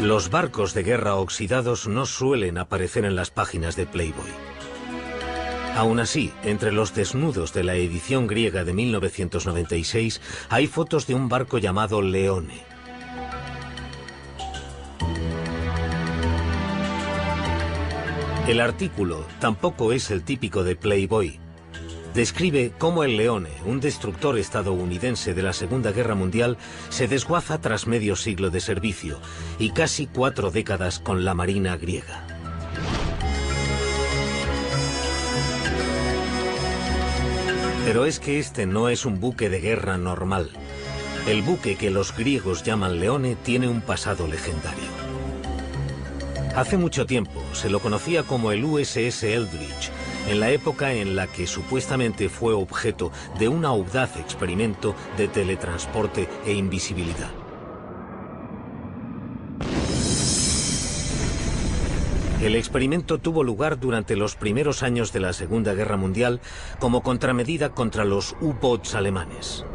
Los barcos de guerra oxidados no suelen aparecer en las páginas de Playboy. Aún así, entre los desnudos de la edición griega de 1996 hay fotos de un barco llamado Leone. El artículo tampoco es el típico de Playboy. Describe cómo el Leone, un destructor estadounidense de la Segunda Guerra Mundial, se desguaza tras medio siglo de servicio y casi 4 décadas con la Marina griega. Pero es que este no es un buque de guerra normal. El buque que los griegos llaman Leone tiene un pasado legendario. Hace mucho tiempo se lo conocía como el USS Eldridge, en la época en la que supuestamente fue objeto de un audaz experimento de teletransporte e invisibilidad. El experimento tuvo lugar durante los primeros años de la Segunda Guerra Mundial como contramedida contra los U-boats alemanes.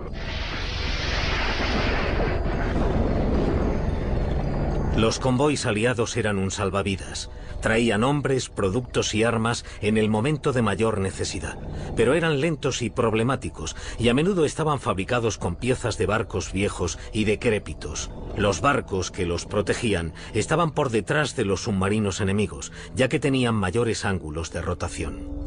Los convoys aliados eran un salvavidas. Traían hombres, productos y armas en el momento de mayor necesidad, pero eran lentos y problemáticos, y a menudo estaban fabricados con piezas de barcos viejos y decrépitos. Los barcos que los protegían estaban por detrás de los submarinos enemigos, ya que tenían mayores ángulos de rotación.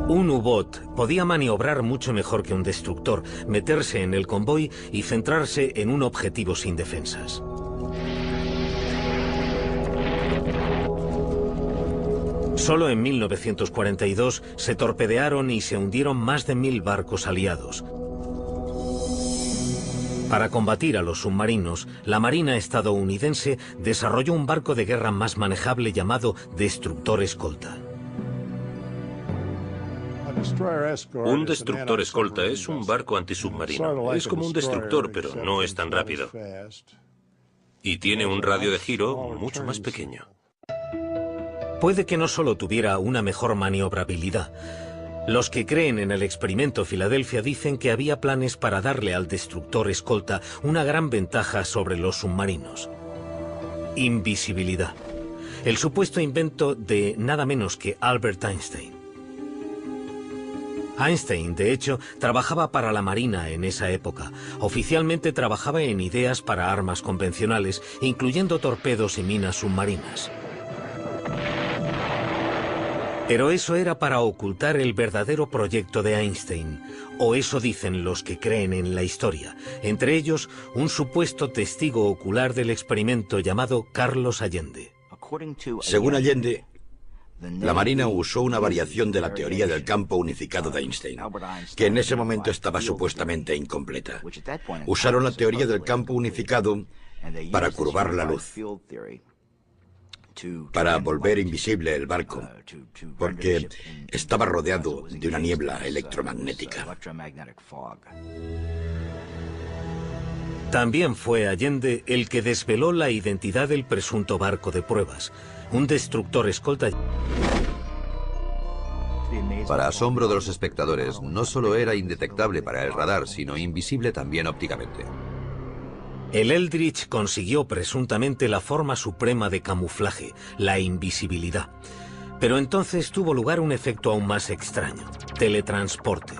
Un U-boat podía maniobrar mucho mejor que un destructor, meterse en el convoy y centrarse en un objetivo sin defensas. Solo en 1942 se torpedearon y se hundieron más de 1000 barcos aliados. Para combatir a los submarinos, la Marina estadounidense desarrolló un barco de guerra más manejable llamado destructor escolta. Un destructor escolta es un barco antisubmarino. Es como un destructor, pero no es tan rápido. Y tiene un radio de giro mucho más pequeño. Puede que no solo tuviera una mejor maniobrabilidad. Los que creen en el experimento Filadelfia dicen que había planes para darle al destructor escolta una gran ventaja sobre los submarinos. Invisibilidad. El supuesto invento de nada menos que Albert Einstein. Einstein, de hecho, trabajaba para la Marina en esa época. Oficialmente trabajaba en ideas para armas convencionales, incluyendo torpedos y minas submarinas. Pero eso era para ocultar el verdadero proyecto de Einstein, o eso dicen los que creen en la historia, entre ellos un supuesto testigo ocular del experimento llamado Carlos Allende. Según Allende, la Marina usó una variación de la teoría del campo unificado de Einstein, que en ese momento estaba supuestamente incompleta. Usaron la teoría del campo unificado para curvar la luz, para volver invisible el barco, porque estaba rodeado de una niebla electromagnética. También fue Allende el que desveló la identidad del presunto barco de pruebas, un destructor escolta. Para asombro de los espectadores, no solo era indetectable para el radar, sino invisible también ópticamente. El Eldridge consiguió presuntamente la forma suprema de camuflaje, la invisibilidad. Pero entonces tuvo lugar un efecto aún más extraño: teletransporte.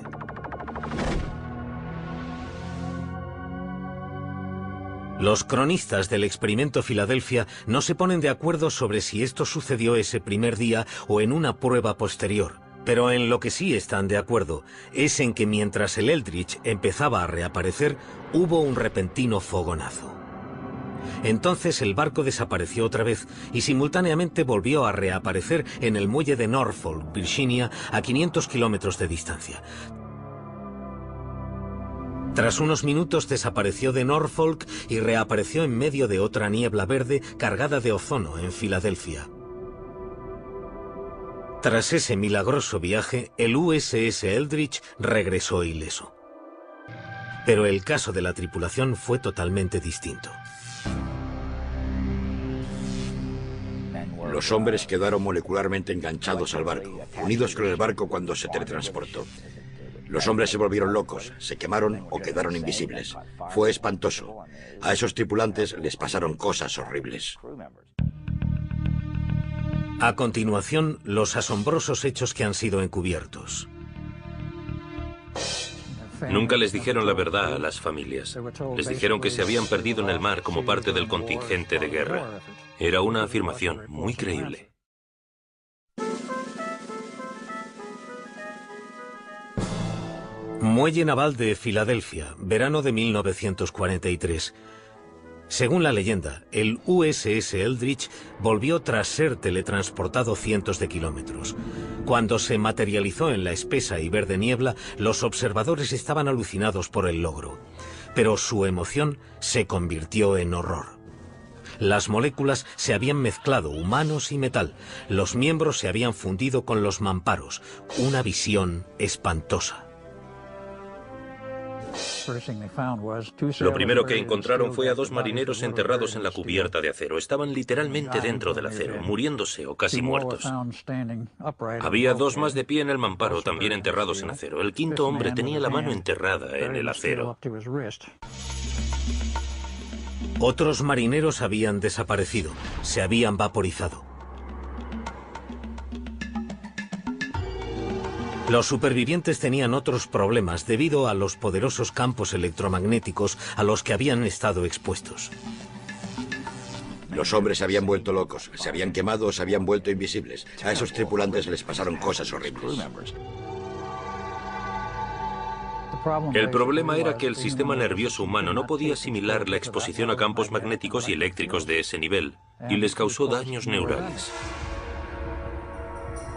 Los cronistas del experimento Filadelfia no se ponen de acuerdo sobre si esto sucedió ese primer día o en una prueba posterior. Pero en lo que sí están de acuerdo es en que mientras el Eldridge empezaba a reaparecer, hubo un repentino fogonazo. Entonces el barco desapareció otra vez y simultáneamente volvió a reaparecer en el muelle de Norfolk, Virginia, a 500 kilómetros de distancia. Tras unos minutos desapareció de Norfolk y reapareció en medio de otra niebla verde cargada de ozono en Filadelfia. Tras ese milagroso viaje, el USS Eldridge regresó ileso. Pero el caso de la tripulación fue totalmente distinto. Los hombres quedaron molecularmente enganchados al barco, unidos con el barco cuando se teletransportó. Los hombres se volvieron locos, se quemaron o quedaron invisibles. Fue espantoso. A esos tripulantes les pasaron cosas horribles. A continuación, los asombrosos hechos que han sido encubiertos. Nunca les dijeron la verdad a las familias. Les dijeron que se habían perdido en el mar como parte del contingente de guerra. Era una afirmación muy creíble. Muelle naval de Filadelfia, verano de 1943. Según la leyenda, el USS Eldridge volvió tras ser teletransportado cientos de kilómetros. Cuando se materializó en la espesa y verde niebla, los observadores estaban alucinados por el logro. Pero su emoción se convirtió en horror. Las moléculas se habían mezclado, humanos y metal. Los miembros se habían fundido con los mamparos. Una visión espantosa. Lo primero que encontraron fue a dos marineros enterrados en la cubierta de acero. Estaban literalmente dentro del acero, muriéndose o casi muertos. Había dos más de pie en el mamparo, también enterrados en acero. El quinto hombre tenía la mano enterrada en el acero. Otros marineros habían desaparecido, se habían vaporizado. Los supervivientes tenían otros problemas debido a los poderosos campos electromagnéticos a los que habían estado expuestos. Los hombres se habían vuelto locos, se habían quemado o se habían vuelto invisibles. A esos tripulantes les pasaron cosas horribles. El problema era que el sistema nervioso humano no podía asimilar la exposición a campos magnéticos y eléctricos de ese nivel, y les causó daños neurales.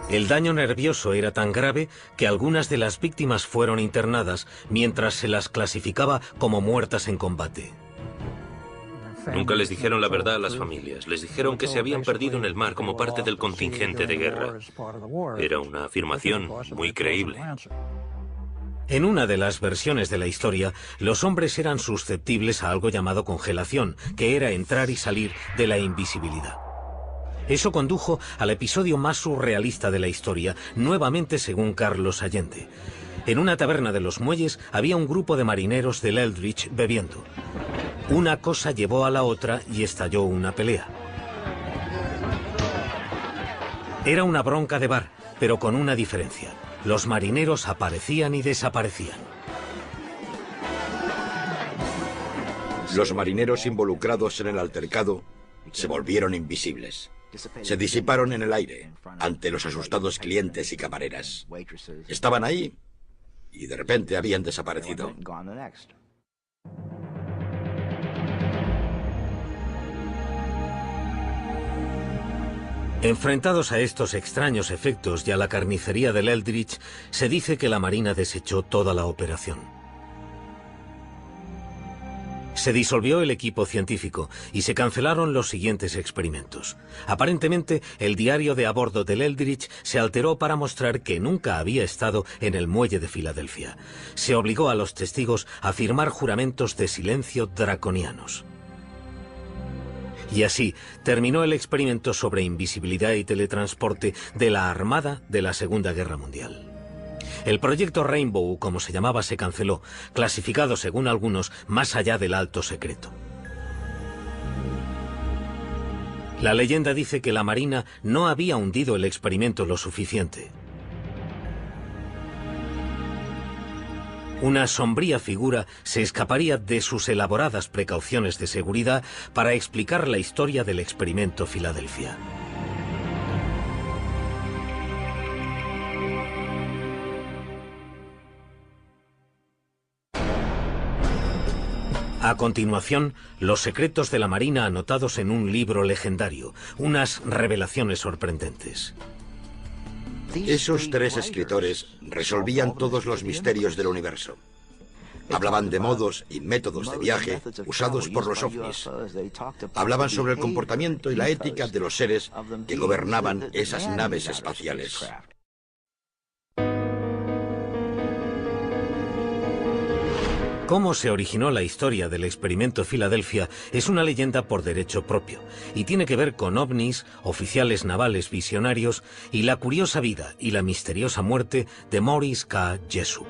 El daño nervioso era tan grave que algunas de las víctimas fueron internadas mientras se las clasificaba como muertas en combate. Nunca les dijeron la verdad a las familias. Les dijeron que se habían perdido en el mar como parte del contingente de guerra. Era una afirmación muy creíble. En una de las versiones de la historia, los hombres eran susceptibles a algo llamado congelación, que era entrar y salir de la invisibilidad. Eso condujo al episodio más surrealista de la historia, nuevamente según Carlos Allende. En una taberna de los muelles había un grupo de marineros del Eldridge bebiendo. Una cosa llevó a la otra y estalló una pelea. Era una bronca de bar, pero con una diferencia. Los marineros aparecían y desaparecían. Los marineros involucrados en el altercado se volvieron invisibles. Se disiparon en el aire ante los asustados clientes y camareras. Estaban ahí y de repente habían desaparecido. Enfrentados a estos extraños efectos y a la carnicería del Eldridge, se dice que la Marina desechó toda la operación. Se disolvió el equipo científico y se cancelaron los siguientes experimentos. Aparentemente, el diario de a bordo del Eldridge se alteró para mostrar que nunca había estado en el muelle de Filadelfia. Se obligó a los testigos a firmar juramentos de silencio draconianos. Y así terminó el experimento sobre invisibilidad y teletransporte de la Armada de la Segunda Guerra Mundial. El proyecto Rainbow, como se llamaba, se canceló, clasificado según algunos más allá del alto secreto. La leyenda dice que la Marina no había hundido el experimento lo suficiente. Una sombría figura se escaparía de sus elaboradas precauciones de seguridad para explicar la historia del experimento Filadelfia. A continuación, los secretos de la Marina anotados en un libro legendario, unas revelaciones sorprendentes. Esos tres escritores resolvían todos los misterios del universo. Hablaban de modos y métodos de viaje usados por los ovnis. Hablaban sobre el comportamiento y la ética de los seres que gobernaban esas naves espaciales. Cómo se originó la historia del experimento Filadelfia es una leyenda por derecho propio y tiene que ver con ovnis, oficiales navales visionarios y la curiosa vida y la misteriosa muerte de Maurice K. Jessup.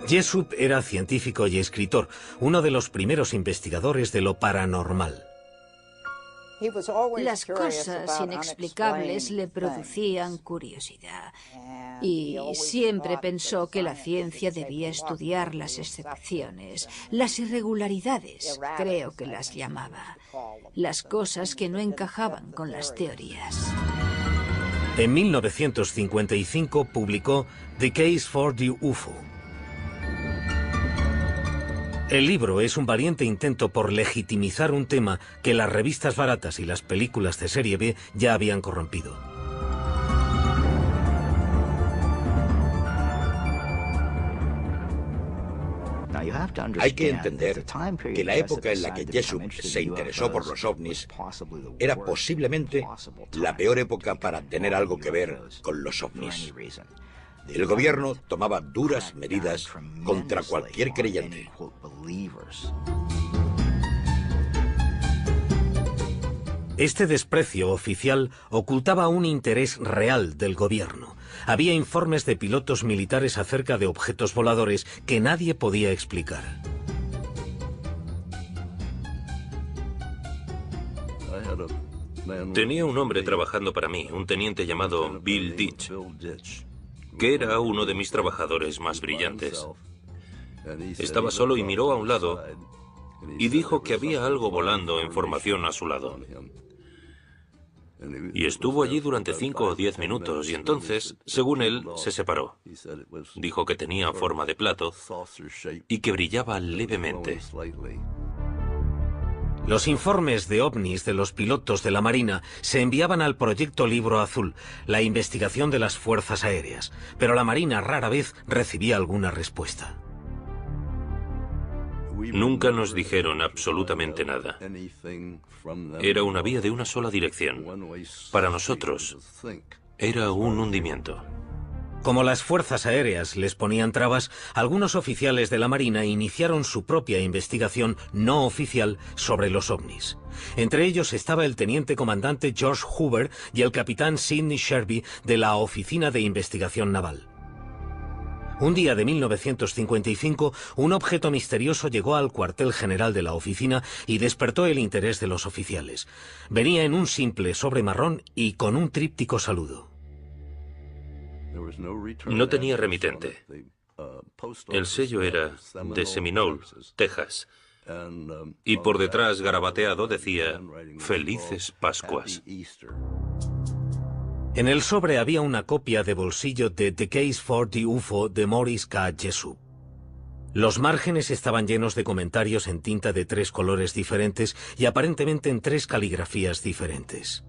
Jessup era científico y escritor, uno de los primeros investigadores de lo paranormal. Las cosas inexplicables le producían curiosidad y siempre pensó que la ciencia debía estudiar las excepciones, las irregularidades, creo que las llamaba, las cosas que no encajaban con las teorías. En 1955 publicó The Case for the UFO. El libro es un valiente intento por legitimizar un tema que las revistas baratas y las películas de serie B ya habían corrompido. Hay que entender que la época en la que Jessup se interesó por los ovnis era posiblemente la peor época para tener algo que ver con los ovnis. El gobierno tomaba duras medidas contra cualquier creyente. Este desprecio oficial ocultaba un interés real del gobierno. Había informes de pilotos militares acerca de objetos voladores que nadie podía explicar. Tenía un hombre trabajando para mí, un teniente llamado Bill Ditch, que era uno de mis trabajadores más brillantes. Estaba solo y miró a un lado y dijo que había algo volando en formación a su lado. Y estuvo allí durante 5 o 10 minutos y entonces, según él, se separó. Dijo que tenía forma de plato y que brillaba levemente. Los informes de ovnis de los pilotos de la Marina se enviaban al Proyecto Libro Azul, la investigación de las fuerzas aéreas, pero la Marina rara vez recibía alguna respuesta. Nunca nos dijeron absolutamente nada. Era una vía de una sola dirección. Para nosotros, era un hundimiento. Como las fuerzas aéreas les ponían trabas, algunos oficiales de la Marina iniciaron su propia investigación no oficial sobre los ovnis. Entre ellos estaba el teniente comandante George Hoover y el capitán Sidney Sherby de la Oficina de Investigación Naval. Un día de 1955, un objeto misterioso llegó al cuartel general de la oficina y despertó el interés de los oficiales. Venía en un simple sobre marrón y con un tríptico saludo. No tenía remitente. El sello era de Seminole, Texas. Y por detrás, garabateado, decía «Felices Pascuas». En el sobre había una copia de bolsillo de The Case for the UFO de Morris K. Jessup. Los márgenes estaban llenos de comentarios en tinta de 3 colores diferentes y aparentemente en 3 caligrafías diferentes.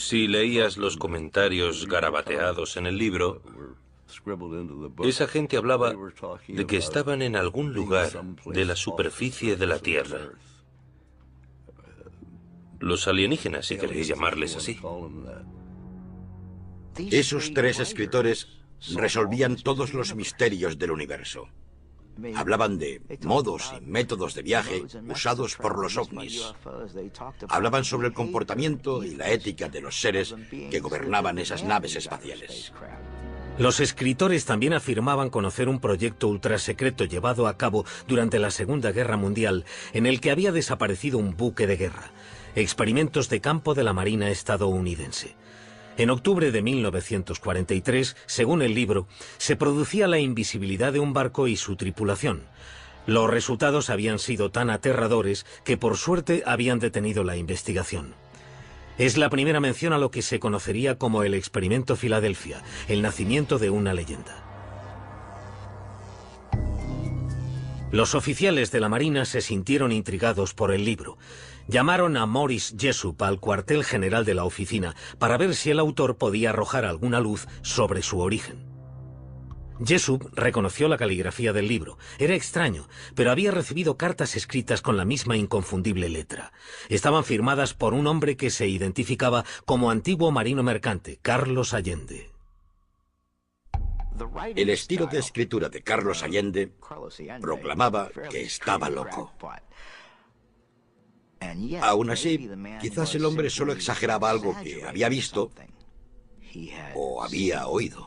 Si leías los comentarios garabateados en el libro, esa gente hablaba de que estaban en algún lugar de la superficie de la Tierra. Los alienígenas, si queréis llamarles así. Esos 3 escritores resolvían todos los misterios del universo. Hablaban de modos y métodos de viaje usados por los ovnis. Hablaban sobre el comportamiento y la ética de los seres que gobernaban esas naves espaciales. Los escritores también afirmaban conocer un proyecto ultrasecreto llevado a cabo durante la Segunda Guerra Mundial en el que había desaparecido un buque de guerra. Experimentos de campo de la Marina estadounidense. En octubre de 1943, según el libro, se producía la invisibilidad de un barco y su tripulación. Los resultados habían sido tan aterradores que por suerte habían detenido la investigación. Es la primera mención a lo que se conocería como el Experimento Filadelfia, el nacimiento de una leyenda. Los oficiales de la Marina se sintieron intrigados por el libro. Llamaron a Morris Jessup al cuartel general de la oficina para ver si el autor podía arrojar alguna luz sobre su origen. Jessup reconoció la caligrafía del libro. Era extraño, pero había recibido cartas escritas con la misma inconfundible letra. Estaban firmadas por un hombre que se identificaba como antiguo marino mercante, Carlos Allende. El estilo de escritura de Carlos Allende proclamaba que estaba loco. Aún así, quizás el hombre solo exageraba algo que había visto o había oído.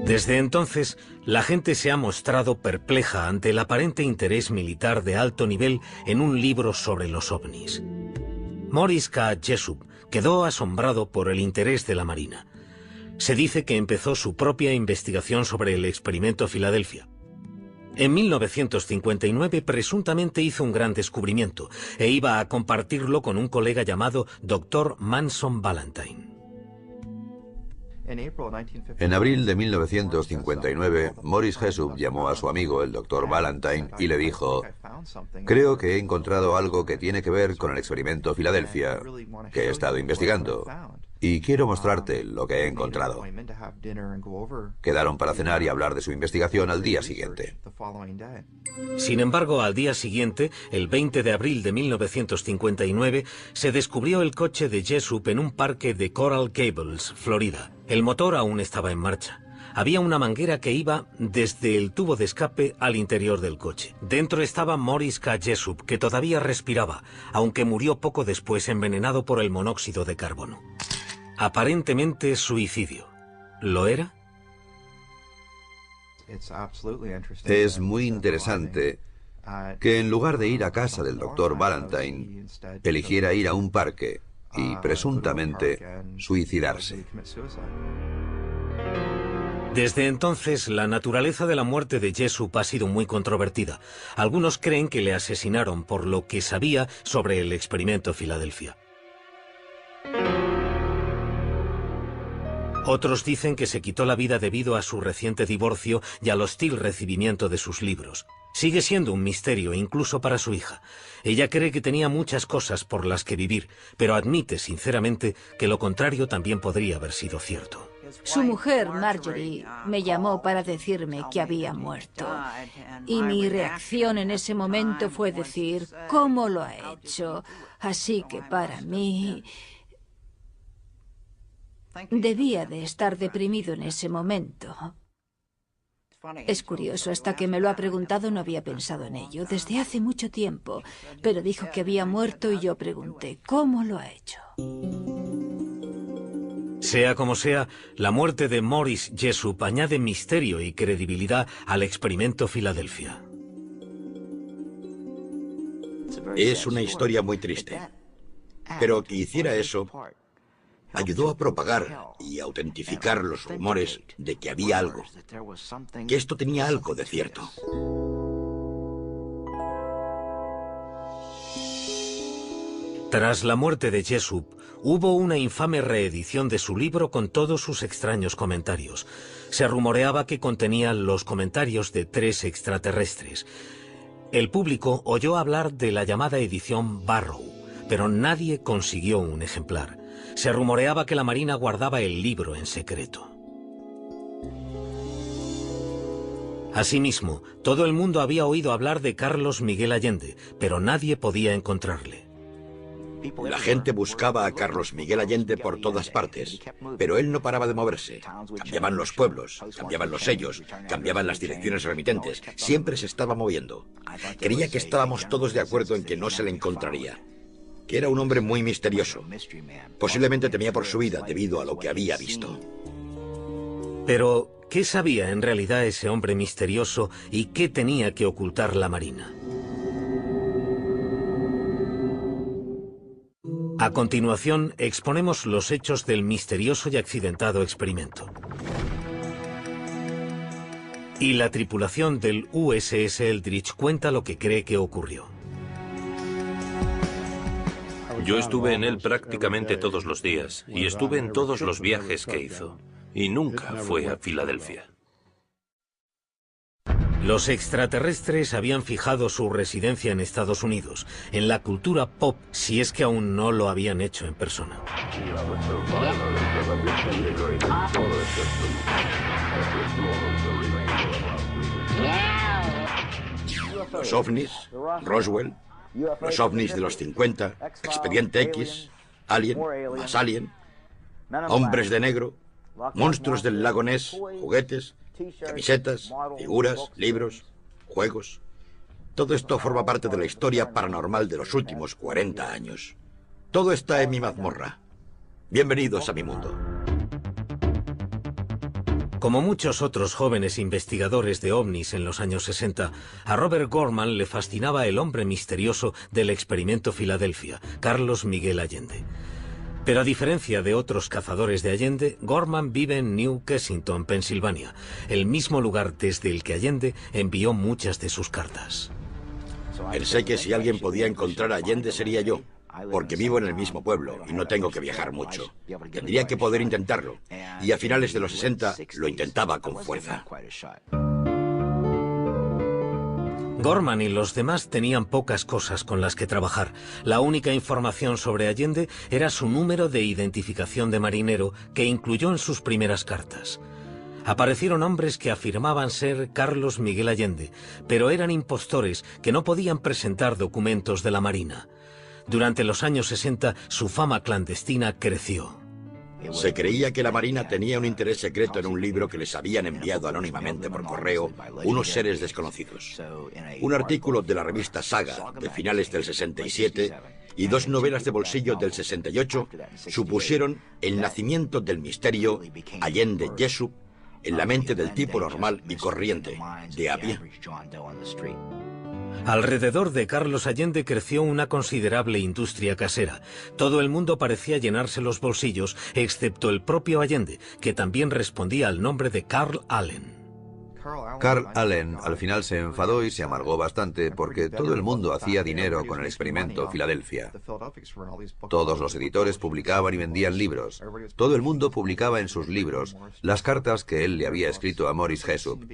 Desde entonces, la gente se ha mostrado perpleja ante el aparente interés militar de alto nivel en un libro sobre los ovnis. Morris K. Jessup quedó asombrado por el interés de la Marina. Se dice que empezó su propia investigación sobre el experimento Filadelfia. En 1959 presuntamente hizo un gran descubrimiento e iba a compartirlo con un colega llamado Dr. Manson Valentine. En abril de 1959, Morris Jessup llamó a su amigo, el Dr. Valentine, y le dijo: creo que he encontrado algo que tiene que ver con el experimento Filadelfia, que he estado investigando, y quiero mostrarte lo que he encontrado. Quedaron para cenar y hablar de su investigación al día siguiente. Sin embargo, al día siguiente, el 20 de abril de 1959, se descubrió el coche de Jessup en un parque de Coral Gables, Florida. El motor aún estaba en marcha. Había una manguera que iba desde el tubo de escape al interior del coche. Dentro estaba Morris K. Jessup, que todavía respiraba, aunque murió poco después envenenado por el monóxido de carbono. Aparentemente suicidio. ¿Lo era? Es muy interesante que en lugar de ir a casa del Dr. Valentine, eligiera ir a un parque y, presuntamente, suicidarse. Desde entonces, la naturaleza de la muerte de Jessup ha sido muy controvertida. Algunos creen que le asesinaron por lo que sabía sobre el experimento Filadelfia. Otros dicen que se quitó la vida debido a su reciente divorcio y al hostil recibimiento de sus libros. Sigue siendo un misterio incluso para su hija. Ella cree que tenía muchas cosas por las que vivir, pero admite sinceramente que lo contrario también podría haber sido cierto. Su mujer, Marjorie, me llamó para decirme que había muerto. Y mi reacción en ese momento fue decir, ¿cómo lo ha hecho? Así que para mí debía de estar deprimido en ese momento. Es curioso, hasta que me lo ha preguntado no había pensado en ello, desde hace mucho tiempo. Pero dijo que había muerto y yo pregunté, ¿cómo lo ha hecho? Sea como sea, la muerte de Morris Jessup añade misterio y credibilidad al experimento Filadelfia. Es una historia muy triste, pero que hiciera eso ayudó a propagar y autentificar los rumores de que había algo, que esto tenía algo de cierto. Tras la muerte de Jessup, hubo una infame reedición de su libro con todos sus extraños comentarios. Se rumoreaba que contenía los comentarios de 3 extraterrestres. El público oyó hablar de la llamada edición Barrow, pero nadie consiguió un ejemplar. Se rumoreaba que la Marina guardaba el libro en secreto. Asimismo, todo el mundo había oído hablar de Carlos Miguel Allende, pero nadie podía encontrarle. La gente buscaba a Carlos Miguel Allende por todas partes, pero él no paraba de moverse. Cambiaban los pueblos, cambiaban los sellos, cambiaban las direcciones remitentes. Siempre se estaba moviendo. Creía que estábamos todos de acuerdo en que no se le encontraría, que era un hombre muy misterioso. Posiblemente temía por su vida debido a lo que había visto. Pero, ¿qué sabía en realidad ese hombre misterioso y qué tenía que ocultar la Marina? A continuación, exponemos los hechos del misterioso y accidentado experimento. Y la tripulación del USS Eldridge cuenta lo que cree que ocurrió. Yo estuve en él prácticamente todos los días y estuve en todos los viajes que hizo. Y nunca fue a Filadelfia. Los extraterrestres habían fijado su residencia en Estados Unidos, en la cultura pop, si es que aún no lo habían hecho en persona. Los ovnis, Roswell, los ovnis de los 50, Expediente X, Alien, más Alien, hombres de negro, monstruos del lago Ness, juguetes, camisetas, figuras, libros, juegos. Todo esto forma parte de la historia paranormal de los últimos 40 años. Todo está en mi mazmorra. Bienvenidos a mi mundo. Como muchos otros jóvenes investigadores de ovnis en los años 60, a Robert Gorman le fascinaba el hombre misterioso del experimento Filadelfia, Carlos Miguel Allende. Pero a diferencia de otros cazadores de Allende, Gorman vive en New Kensington, Pensilvania, el mismo lugar desde el que Allende envió muchas de sus cartas. Pensé que si alguien podía encontrar a Allende sería yo, porque vivo en el mismo pueblo y no tengo que viajar mucho. Tendría que poder intentarlo, y a finales de los 60 lo intentaba con fuerza. Gorman y los demás tenían pocas cosas con las que trabajar. La única información sobre Allende era su número de identificación de marinero, que incluyó en sus primeras cartas. Aparecieron hombres que afirmaban ser Carlos Miguel Allende, pero eran impostores que no podían presentar documentos de la Marina. Durante los años 60, su fama clandestina creció. Se creía que la Marina tenía un interés secreto en un libro que les habían enviado anónimamente por correo unos seres desconocidos. Un artículo de la revista Saga de finales del 67 y 2 novelas de bolsillo del 68 supusieron el nacimiento del misterio Allende Jessup en la mente del tipo normal y corriente, de a pie. Alrededor de Carlos Allende creció una considerable industria casera. Todo el mundo parecía llenarse los bolsillos, excepto el propio Allende, que también respondía al nombre de Carl Allen. Carl Allen al final se enfadó y se amargó bastante porque todo el mundo hacía dinero con el experimento Filadelfia. Todos los editores publicaban y vendían libros. Todo el mundo publicaba en sus libros las cartas que él le había escrito a Morris Jessup.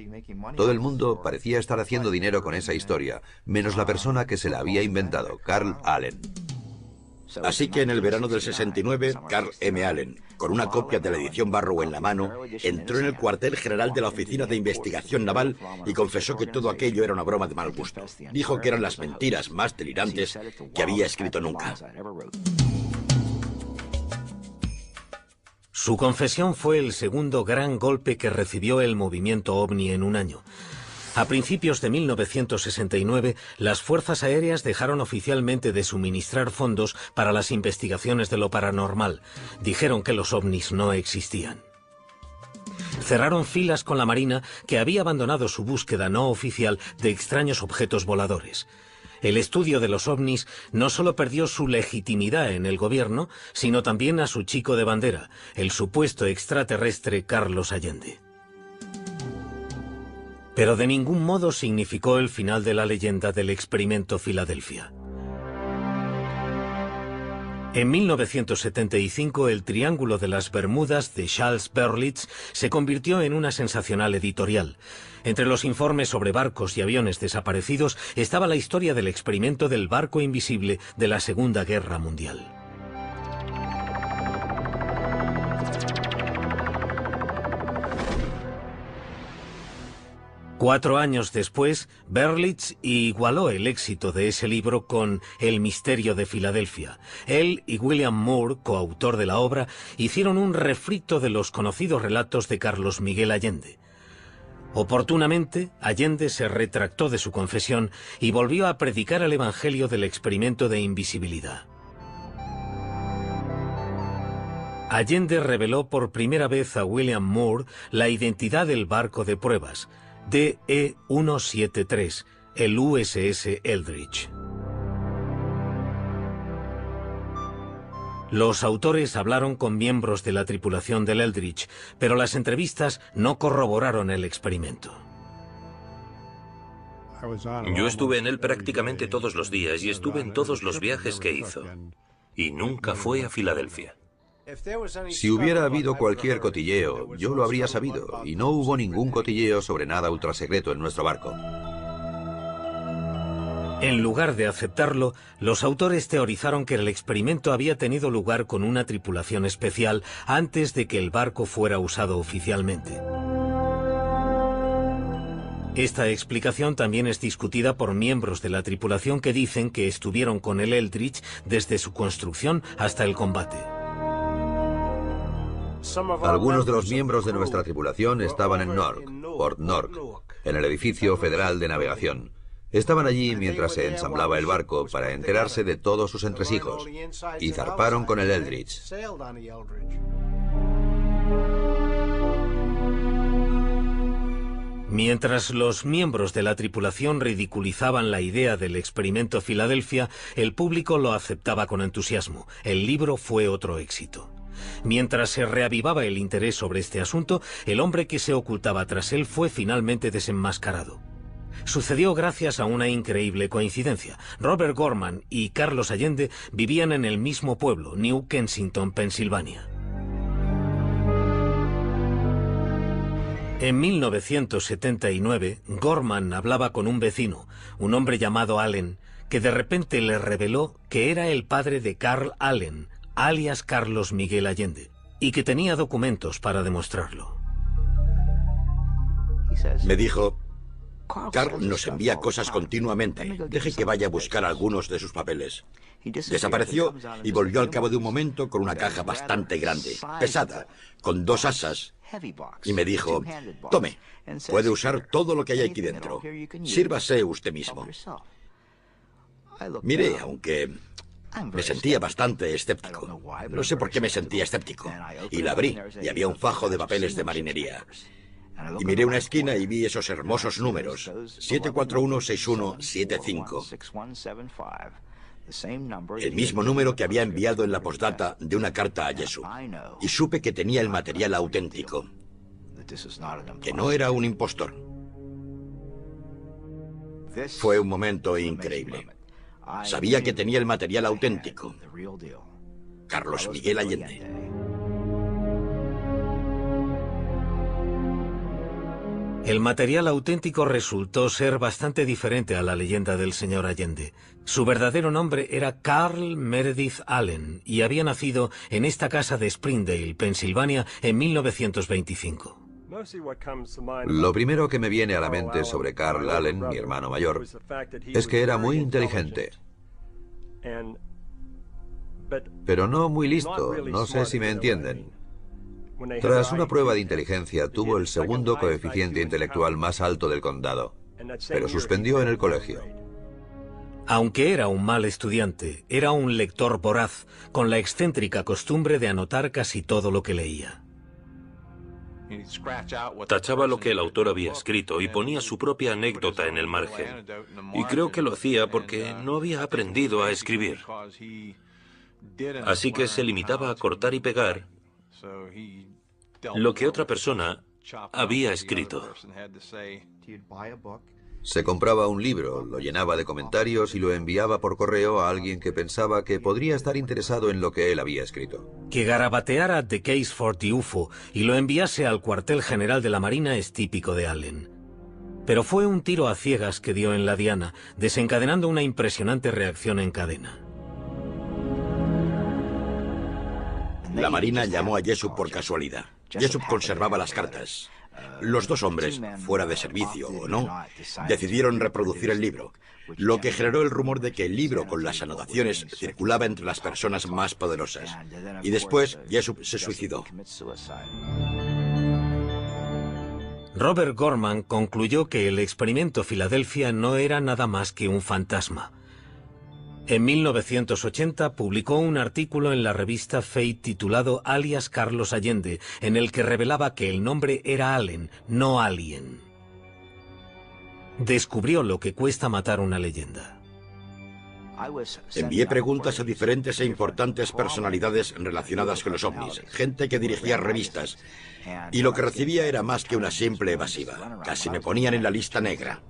Todo el mundo parecía estar haciendo dinero con esa historia, menos la persona que se la había inventado, Carl Allen. Así que en el verano del 69, Carl M. Allen, con una copia de la edición Barrow en la mano, entró en el cuartel general de la Oficina de Investigación Naval y confesó que todo aquello era una broma de mal gusto. Dijo que eran las mentiras más delirantes que había escrito nunca. Su confesión fue el segundo gran golpe que recibió el movimiento OVNI en un año. A principios de 1969, las fuerzas aéreas dejaron oficialmente de suministrar fondos para las investigaciones de lo paranormal. Dijeron que los ovnis no existían. Cerraron filas con la Marina, que había abandonado su búsqueda no oficial de extraños objetos voladores. El estudio de los ovnis no solo perdió su legitimidad en el gobierno, sino también a su chico de bandera, el supuesto extraterrestre Carlos Allende. Pero de ningún modo significó el final de la leyenda del experimento Filadelfia. En 1975, el Triángulo de las Bermudas de Charles Berlitz se convirtió en una sensacional editorial. Entre los informes sobre barcos y aviones desaparecidos estaba la historia del experimento del barco invisible de la Segunda Guerra Mundial. Cuatro años después, Berlitz igualó el éxito de ese libro con El misterio de Filadelfia. Él y William Moore, coautor de la obra, hicieron un refrito de los conocidos relatos de Carlos Miguel Allende. Oportunamente, Allende se retractó de su confesión y volvió a predicar el evangelio del experimento de invisibilidad. Allende reveló por primera vez a William Moore la identidad del barco de pruebas, DE-173, el USS Eldridge. Los autores hablaron con miembros de la tripulación del Eldridge, pero las entrevistas no corroboraron el experimento. Yo estuve en él prácticamente todos los días y estuve en todos los viajes que hizo. Y nunca fue a Filadelfia. Si hubiera habido cualquier cotilleo, yo lo habría sabido, y no hubo ningún cotilleo sobre nada ultrasecreto en nuestro barco. En lugar de aceptarlo, los autores teorizaron que el experimento había tenido lugar con una tripulación especial antes de que el barco fuera usado oficialmente. Esta explicación también es discutida por miembros de la tripulación que dicen que estuvieron con el Eldridge desde su construcción hasta el combate. Algunos de los miembros de nuestra tripulación estaban en Newark, Port Newark, en el edificio federal de navegación. Estaban allí mientras se ensamblaba el barco para enterarse de todos sus entresijos y zarparon con el Eldridge. Mientras los miembros de la tripulación ridiculizaban la idea del experimento Filadelfia, el público lo aceptaba con entusiasmo. El libro fue otro éxito. Mientras se reavivaba el interés sobre este asunto, el hombre que se ocultaba tras él fue finalmente desenmascarado. Sucedió gracias a una increíble coincidencia. Robert Gorman y Carlos Allende vivían en el mismo pueblo, New Kensington, Pensilvania. En 1979, Gorman hablaba con un vecino, un hombre llamado Allen, que de repente le reveló que era el padre de Carl Allen, alias Carlos Miguel Allende, y que tenía documentos para demostrarlo. Me dijo: Carl nos envía cosas continuamente. Deje que vaya a buscar algunos de sus papeles. Desapareció y volvió al cabo de un momento con una caja bastante grande, pesada, con 2 asas, y me dijo: tome, puede usar todo lo que hay aquí dentro. Sírvase usted mismo. Miré, aunque me sentía bastante escéptico. No sé por qué me sentía escéptico. Y la abrí, y había un fajo de papeles de marinería. Y miré una esquina y vi esos hermosos números: 7416175. El mismo número que había enviado en la postdata de una carta a Jessup. Y supe que tenía el material auténtico, que no era un impostor. Fue un momento increíble. Sabía que tenía el material auténtico. Carlos Miguel Allende. El material auténtico resultó ser bastante diferente a la leyenda del señor Allende. Su verdadero nombre era Carl Meredith Allen y había nacido en esta casa de Springdale, Pensilvania, en 1925. Lo primero que me viene a la mente sobre Carl Allen, mi hermano mayor, es que era muy inteligente. Pero no muy listo, no sé si me entienden. Tras una prueba de inteligencia, tuvo el segundo coeficiente intelectual más alto del condado, pero suspendió en el colegio. Aunque era un mal estudiante, era un lector voraz, con la excéntrica costumbre de anotar casi todo lo que leía. Tachaba lo que el autor había escrito y ponía su propia anécdota en el margen. Y creo que lo hacía porque no había aprendido a escribir. Así que se limitaba a cortar y pegar lo que otra persona había escrito. Se compraba un libro, lo llenaba de comentarios y lo enviaba por correo a alguien que pensaba que podría estar interesado en lo que él había escrito. Que garabateara The Case for the UFO y lo enviase al cuartel general de la Marina es típico de Allen. Pero fue un tiro a ciegas que dio en la diana, desencadenando una impresionante reacción en cadena. La Marina llamó a Jessup por casualidad. Jessup conservaba las cartas. Los 2 hombres, fuera de servicio o no, decidieron reproducir el libro, lo que generó el rumor de que el libro con las anotaciones circulaba entre las personas más poderosas. Y después, Jessup se suicidó. Robert Gorman concluyó que el experimento Filadelfia no era nada más que un fantasma. En 1980 publicó un artículo en la revista Fate titulado Alias Carlos Allende, en el que revelaba que el nombre era Allen, no Alien. Descubrió lo que cuesta matar una leyenda. Envié preguntas a diferentes e importantes personalidades relacionadas con los ovnis, gente que dirigía revistas, y lo que recibía era más que una simple evasiva. Casi me ponían en la lista negra.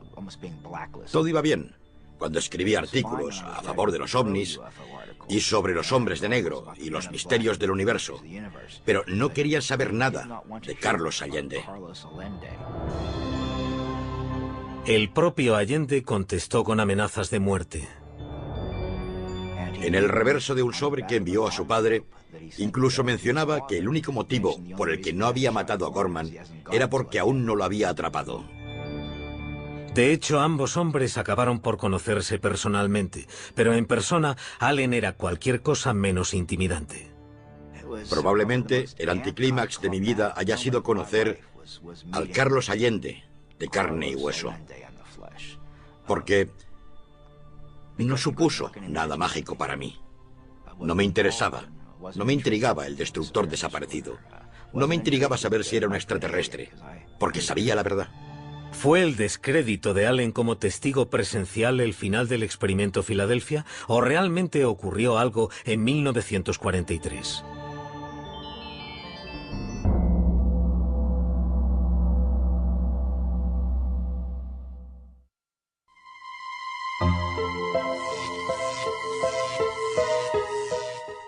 Todo iba bien cuando escribí artículos a favor de los ovnis y sobre los hombres de negro y los misterios del universo, pero no querían saber nada de Carlos Allende. El propio Allende contestó con amenazas de muerte. En el reverso de un sobre que envió a su padre, incluso mencionaba que el único motivo por el que no había matado a Gorman era porque aún no lo había atrapado. De hecho, ambos hombres acabaron por conocerse personalmente, pero en persona Allen era cualquier cosa menos intimidante. Probablemente el anticlímax de mi vida haya sido conocer al Carlos Allende de carne y hueso. porque no supuso nada mágico para mí. No me interesaba, no me intrigaba el destructor desaparecido. No me intrigaba saber si era un extraterrestre, porque sabía la verdad. ¿Fue el descrédito de Allen como testigo presencial el final del experimento Filadelfia o realmente ocurrió algo en 1943?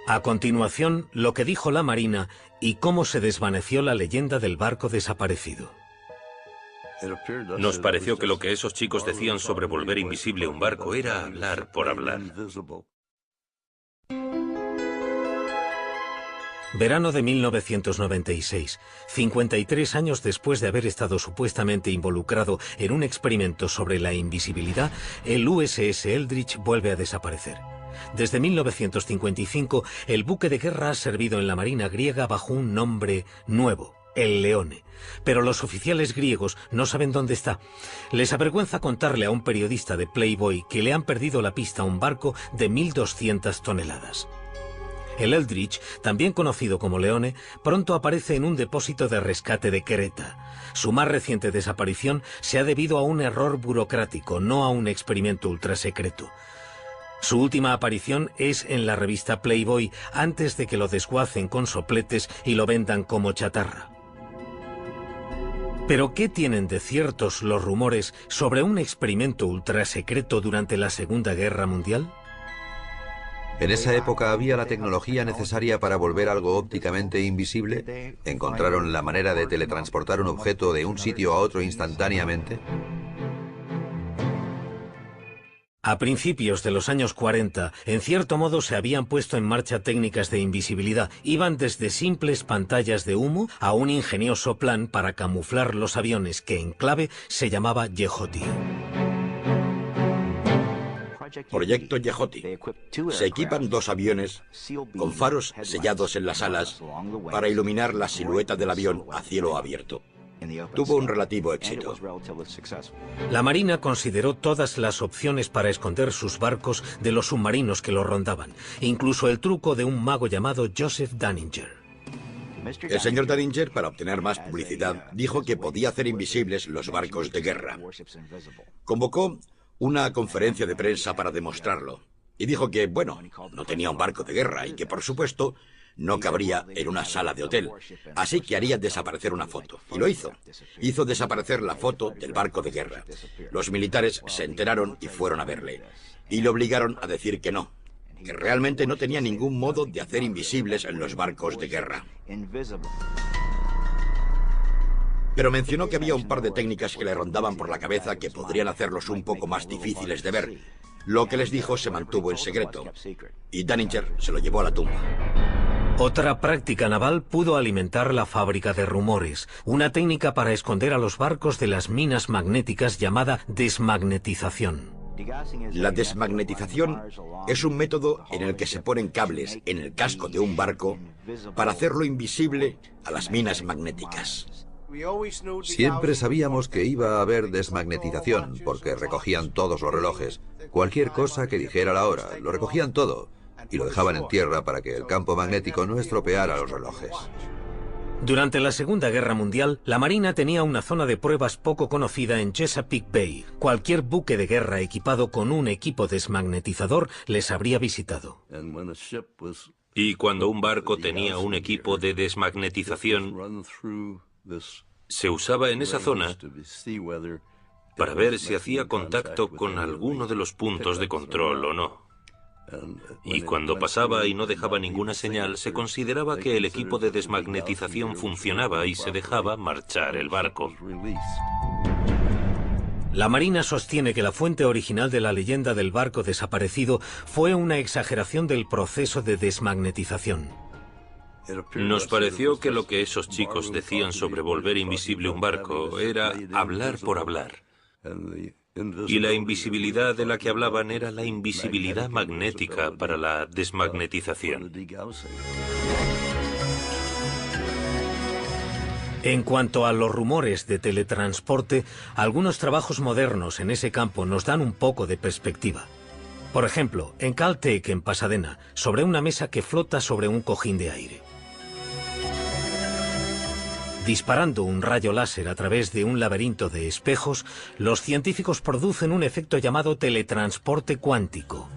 A continuación, lo que dijo la Marina y cómo se desvaneció la leyenda del barco desaparecido. Nos pareció que lo que esos chicos decían sobre volver invisible un barco era hablar por hablar. Verano de 1996, 53 años después de haber estado supuestamente involucrado en un experimento sobre la invisibilidad, el USS Eldridge vuelve a desaparecer. Desde 1955, el buque de guerra ha servido en la Marina griega bajo un nombre nuevo, el Leone. Pero los oficiales griegos no saben dónde está. Les avergüenza contarle a un periodista de Playboy que le han perdido la pista a un barco de 1.200 toneladas. El Eldridge, también conocido como Leone, pronto aparece en un depósito de rescate de Creta. Su más reciente desaparición se ha debido a un error burocrático, no a un experimento ultrasecreto. Su última aparición es en la revista Playboy antes de que lo desguacen con sopletes y lo vendan como chatarra. ¿Pero qué tienen de ciertos los rumores sobre un experimento ultrasecreto durante la Segunda Guerra Mundial? En esa época había la tecnología necesaria para volver algo ópticamente invisible. ¿Encontraron la manera de teletransportar un objeto de un sitio a otro instantáneamente? A principios de los años 40, en cierto modo se habían puesto en marcha técnicas de invisibilidad. Iban desde simples pantallas de humo a un ingenioso plan para camuflar los aviones que en clave se llamaba Yehoti. Proyecto Yehoti. Se equipan 2 aviones con faros sellados en las alas para iluminar la silueta del avión a cielo abierto. Tuvo un relativo éxito. La Marina consideró todas las opciones para esconder sus barcos de los submarinos que los rondaban, incluso el truco de un mago llamado Joseph Dunninger. El señor Dunninger, para obtener más publicidad, dijo que podía hacer invisibles los barcos de guerra. Convocó una conferencia de prensa para demostrarlo y dijo que, bueno, no tenía un barco de guerra y que, por supuesto, no cabría en una sala de hotel, así que haría desaparecer una foto. Y lo hizo. Hizo desaparecer la foto del barco de guerra. Los militares se enteraron y fueron a verle. Y le obligaron a decir que no, que realmente no tenía ningún modo de hacer invisibles en los barcos de guerra. Pero mencionó que había un par de técnicas que le rondaban por la cabeza que podrían hacerlos un poco más difíciles de ver. Lo que les dijo se mantuvo en secreto. Y Dunninger se lo llevó a la tumba. Otra práctica naval pudo alimentar la fábrica de rumores, una técnica para esconder a los barcos de las minas magnéticas llamada desmagnetización. La desmagnetización es un método en el que se ponen cables en el casco de un barco para hacerlo invisible a las minas magnéticas. Siempre sabíamos que iba a haber desmagnetización, porque recogían todos los relojes. Cualquier cosa que dijera la hora, lo recogían todo y lo dejaban en tierra para que el campo magnético no estropeara los relojes. Durante la Segunda Guerra Mundial, la Marina tenía una zona de pruebas poco conocida en Chesapeake Bay. Cualquier buque de guerra equipado con un equipo desmagnetizador les habría visitado. Y cuando un barco tenía un equipo de desmagnetización, se usaba en esa zona para ver si hacía contacto con alguno de los puntos de control o no. Y cuando pasaba y no dejaba ninguna señal, se consideraba que el equipo de desmagnetización funcionaba y se dejaba marchar el barco. La Marina sostiene que la fuente original de la leyenda del barco desaparecido fue una exageración del proceso de desmagnetización. Nos pareció que lo que esos chicos decían sobre volver invisible un barco era hablar por hablar. Y la invisibilidad de la que hablaban era la invisibilidad magnética para la desmagnetización. En cuanto a los rumores de teletransporte, algunos trabajos modernos en ese campo nos dan un poco de perspectiva. Por ejemplo, en Caltech, en Pasadena, sobre una mesa que flota sobre un cojín de aire. Disparando un rayo láser a través de un laberinto de espejos, los científicos producen un efecto llamado teletransporte cuántico.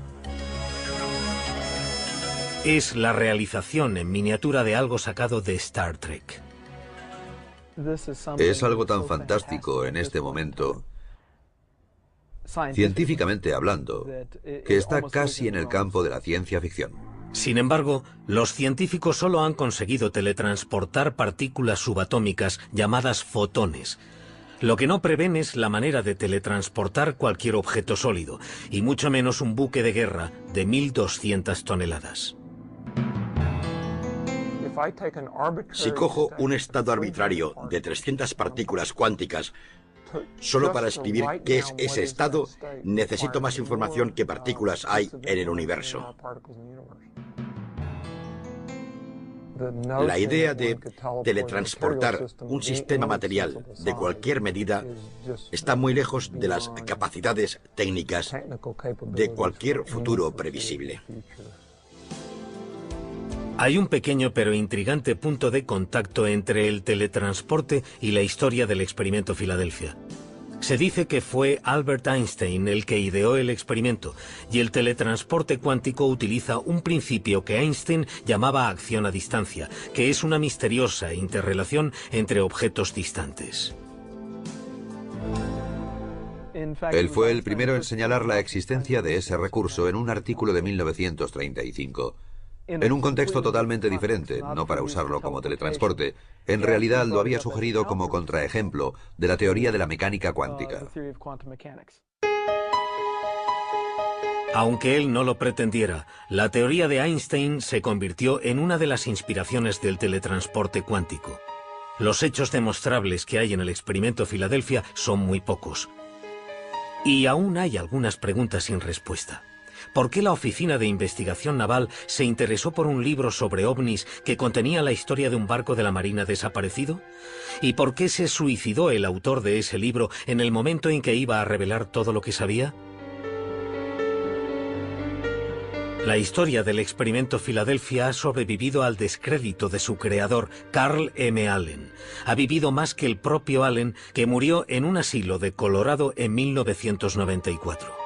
Es la realización en miniatura de algo sacado de Star Trek. Es algo tan fantástico en este momento, científicamente hablando, que está casi en el campo de la ciencia ficción. Sin embargo, los científicos solo han conseguido teletransportar partículas subatómicas llamadas fotones. Lo que no prevén es la manera de teletransportar cualquier objeto sólido, y mucho menos un buque de guerra de 1.200 toneladas. Si cojo un estado arbitrario de 300 partículas cuánticas, solo para escribir qué es ese estado, necesito más información que partículas hay en el universo. La idea de teletransportar un sistema material de cualquier medida está muy lejos de las capacidades técnicas de cualquier futuro previsible. Hay un pequeño pero intrigante punto de contacto entre el teletransporte y la historia del experimento Filadelfia. Se dice que fue Albert Einstein el que ideó el experimento, y el teletransporte cuántico utiliza un principio que Einstein llamaba acción a distancia, que es una misteriosa interrelación entre objetos distantes. Él fue el primero en señalar la existencia de ese recurso en un artículo de 1935. En un contexto totalmente diferente, no para usarlo como teletransporte. En realidad lo había sugerido como contraejemplo de la teoría de la mecánica cuántica. Aunque él no lo pretendiera, la teoría de Einstein se convirtió en una de las inspiraciones del teletransporte cuántico. Los hechos demostrables que hay en el experimento Filadelfia son muy pocos. Y aún hay algunas preguntas sin respuesta. ¿Por qué la Oficina de Investigación Naval se interesó por un libro sobre ovnis que contenía la historia de un barco de la Marina desaparecido? ¿Y por qué se suicidó el autor de ese libro en el momento en que iba a revelar todo lo que sabía? La historia del experimento Filadelfia ha sobrevivido al descrédito de su creador, Carl M. Allen. Ha vivido más que el propio Allen, que murió en un asilo de Colorado en 1994.